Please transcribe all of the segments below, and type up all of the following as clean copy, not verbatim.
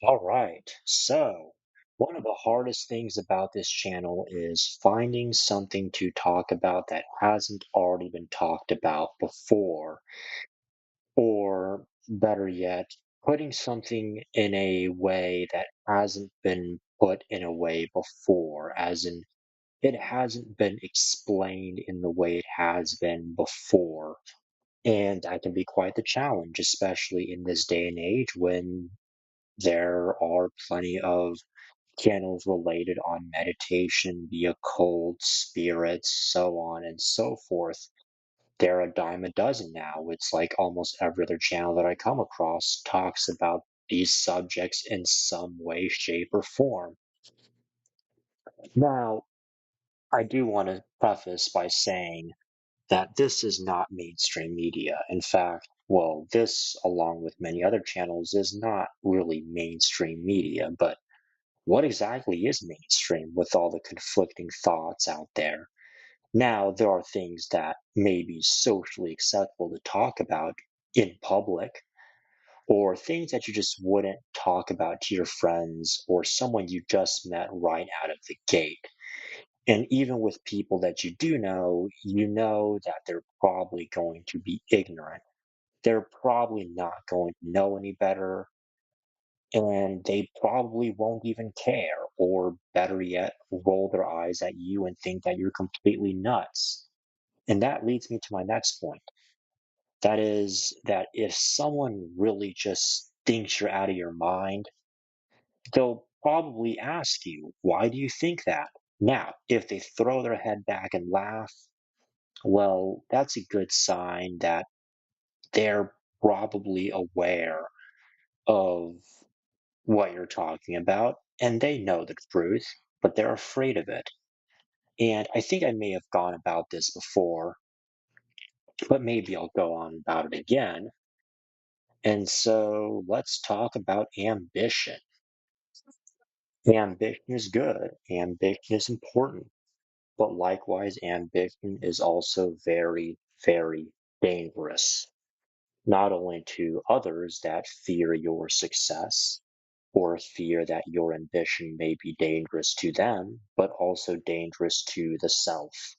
All right. So, one of the hardest things about this channel is finding something to talk about that hasn't already been talked about before, or better yet, putting something in a way that hasn't been put in a way before, as in it hasn't been explained in the way it has been before. And that can be quite the challenge, especially in this day and age when there are plenty of channels related on meditation, the occult, spirits, so on and so forth. They're a dime a dozen now. It's like almost every other channel that I come across talks about these subjects in some way, shape, or form. Now, I do want to preface by saying that this is not mainstream media. In fact, well, this, along with many other channels, is not really mainstream media, but what exactly is mainstream with all the conflicting thoughts out there? Now, there are things that may be socially acceptable to talk about in public, or things that you just wouldn't talk about to your friends or someone you just met right out of the gate. And even with people that you know that they're probably going to be ignorant. They're probably not going to know any better, and they probably won't even care, or better yet, roll their eyes at you and think that you're completely nuts. And that leads me to my next point. That is that if someone really just thinks you're out of your mind, they'll probably ask you, why do you think that? Now, if they throw their head back and laugh, well, that's a good sign that they're probably aware of what you're talking about, and they know the truth, but they're afraid of it. And I think I may have gone about this before, but maybe I'll go on about it again. And so let's talk about ambition. Ambition is good, ambition is important, but likewise, ambition is also very, very dangerous, not only to others that fear your success or fear that your ambition may be dangerous to them, but also dangerous to the self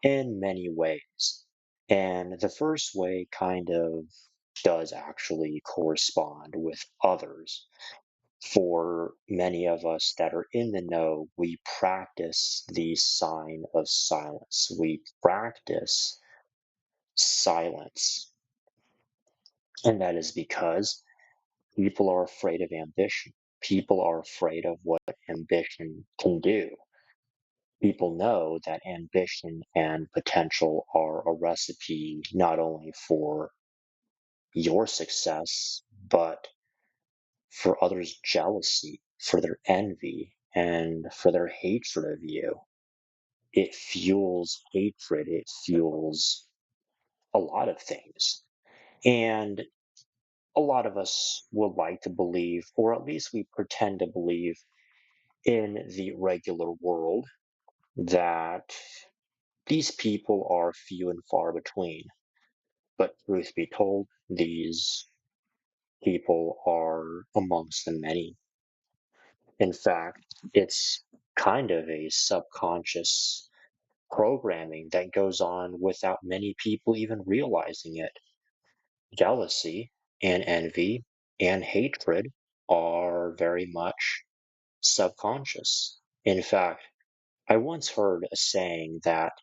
in many ways. And the first way kind of does actually correspond with others. For many of us that are in the know, we practice the sign of silence. We practice silence. And that is because people are afraid of ambition. People are afraid of what ambition can do. People know that ambition and potential are a recipe not only for your success, but for others' jealousy, for their envy, and for their hatred of you. It fuels hatred, it fuels a lot of things. And a lot of us would like to believe, or at least we pretend to believe, in the regular world that these people are few and far between. But truth be told, these people are amongst the many. In fact, it's kind of a subconscious programming that goes on without many people even realizing it. Jealousy and envy and hatred are very much subconscious. In fact, I once heard a saying that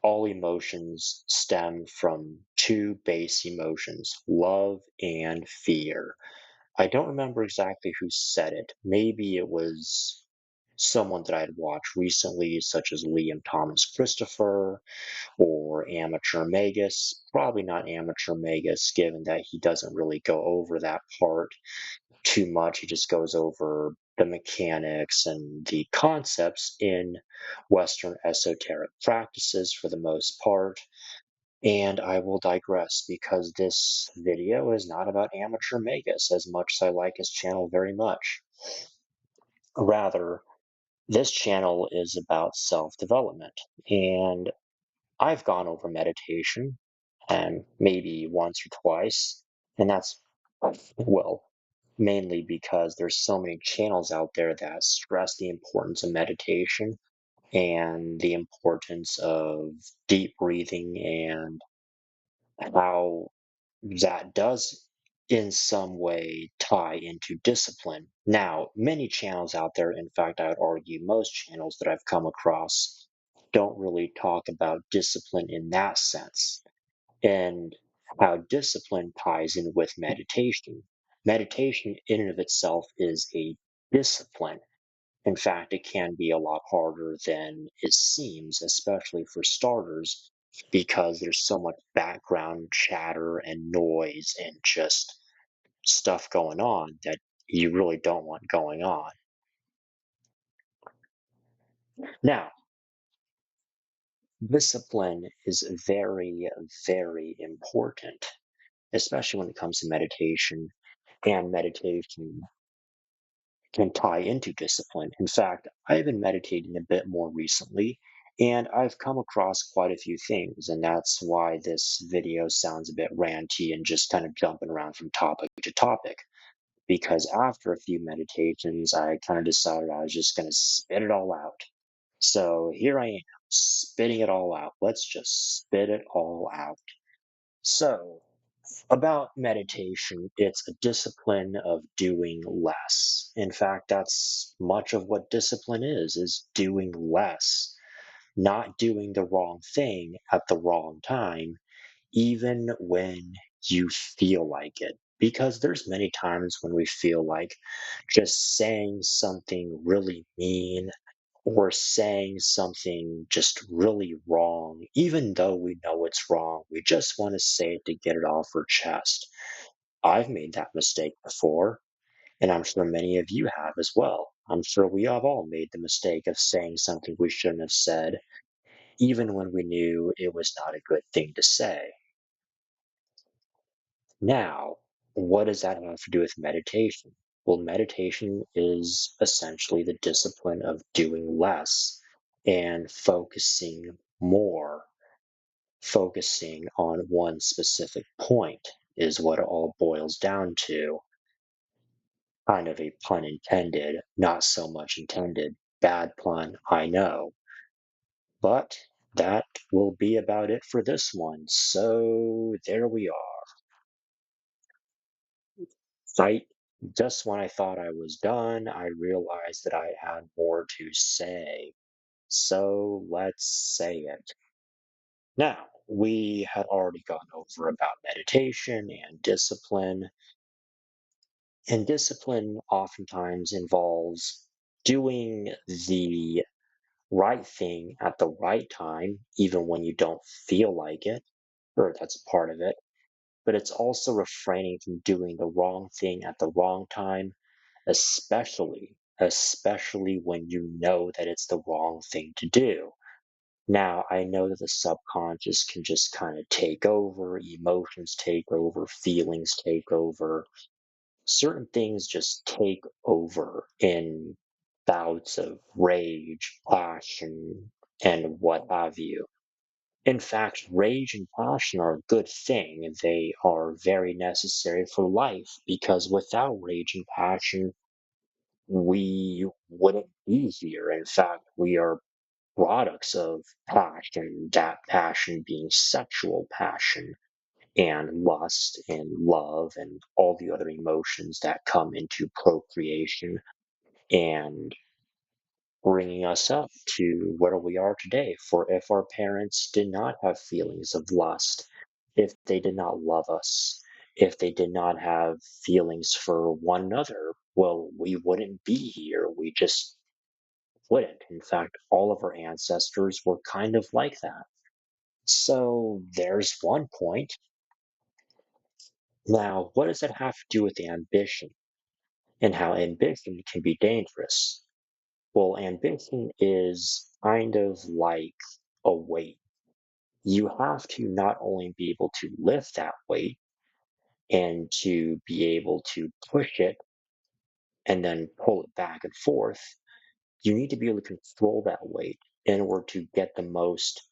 all emotions stem from two base emotions, love and fear. I don't remember exactly who said it. Maybe it was someone that I had watched recently, such as Liam Thomas Christopher or Amateur Magus. Probably not Amateur Magus, given that he doesn't really go over that part too much. He just goes over the mechanics and the concepts in Western esoteric practices for the most part. And I will digress because this video is not about Amateur Magus as much as I like his channel very much. Rather, this channel is about self development. And I've gone over meditation and maybe once or twice, and that's well. mainly because there's so many channels out there that stress the importance of meditation and the importance of deep breathing and how that does in some way tie into discipline. Now, many channels out there, in fact, I would argue most channels that I've come across don't really talk about discipline in that sense and how discipline ties in with meditation. Meditation in and of itself is a discipline. In fact, it can be a lot harder than it seems, especially for starters, because there's so much background chatter and noise and just stuff going on that you really don't want going on. Now, discipline is very, very important, especially when it comes to meditation, and meditation can tie into discipline. In fact, I've been meditating a bit more recently, and I've come across quite a few things, and that's why this video sounds a bit ranty and just kind of jumping around from topic to topic. Because after a few meditations, I kind of decided I was just going to spit it all out. So here I am, spitting it all out. Let's just spit it all out. So, about meditation, it's a discipline of doing less. In fact, that's much of what discipline is doing less, not doing the wrong thing at the wrong time, even when you feel like it. Because there's many times when we feel like just saying something really mean or saying something just really wrong, even though we know it's wrong. We just want to say it to get it off our chest. I've made that mistake before, and I'm sure many of you have as well. I'm sure we have all made the mistake of saying something we shouldn't have said, even when we knew it was not a good thing to say. Now, what does that have to do with meditation? Well, meditation is essentially the discipline of doing less and focusing more. Focusing on one specific point is what it all boils down to. Kind of a pun intended, not so much intended. Bad pun, I know. But that will be about it for this one. So there we are. I just when I thought I was done, I realized that I had more to say. So let's say it. Now, we had already gone over about meditation and discipline, and discipline oftentimes involves doing the right thing at the right time, even when you don't feel like it, or that's a part of it. But it's also refraining from doing the wrong thing at the wrong time, especially when you know that it's the wrong thing to do. Now, I know that the subconscious can just kind of take over, emotions take over, feelings take over. Certain things just take over in bouts of rage, passion, and what have you. In fact, rage and passion are a good thing. They are very necessary for life because without rage and passion, we wouldn't be here. In fact, we are products of passion, that passion being sexual passion and lust and love and all the other emotions that come into procreation and bringing us up to where we are today. For if our parents did not have feelings of lust, if they did not love us, if they did not have feelings for one another, well, we wouldn't be here. We just wouldn't. In fact, all of our ancestors were kind of like that. So there's one point. Now, what does that have to do with ambition and how ambition can be dangerous? Well, ambition is kind of like a weight. You have to not only be able to lift that weight and to be able to push it and then pull it back and forth, you need to be able to control that weight in order to get the most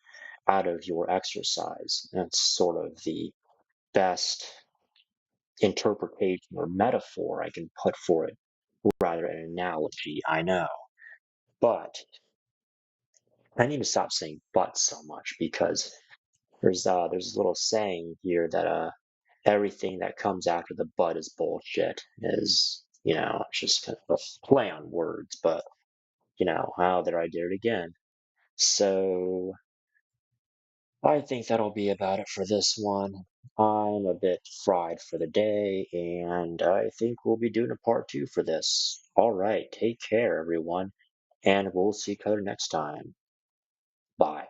out of your exercise. That's sort of the best interpretation or metaphor I can put for it rather than an analogy. I know. But I need to stop saying but so much because there's a little saying here that everything that comes after the but is bullshit is, it's just kind of a play on words, but there I did it again. So I think that'll be about it for this one. I'm a bit fried for the day, and I think we'll be doing a part two for this. All right, take care, everyone, and we'll see each other next time. Bye.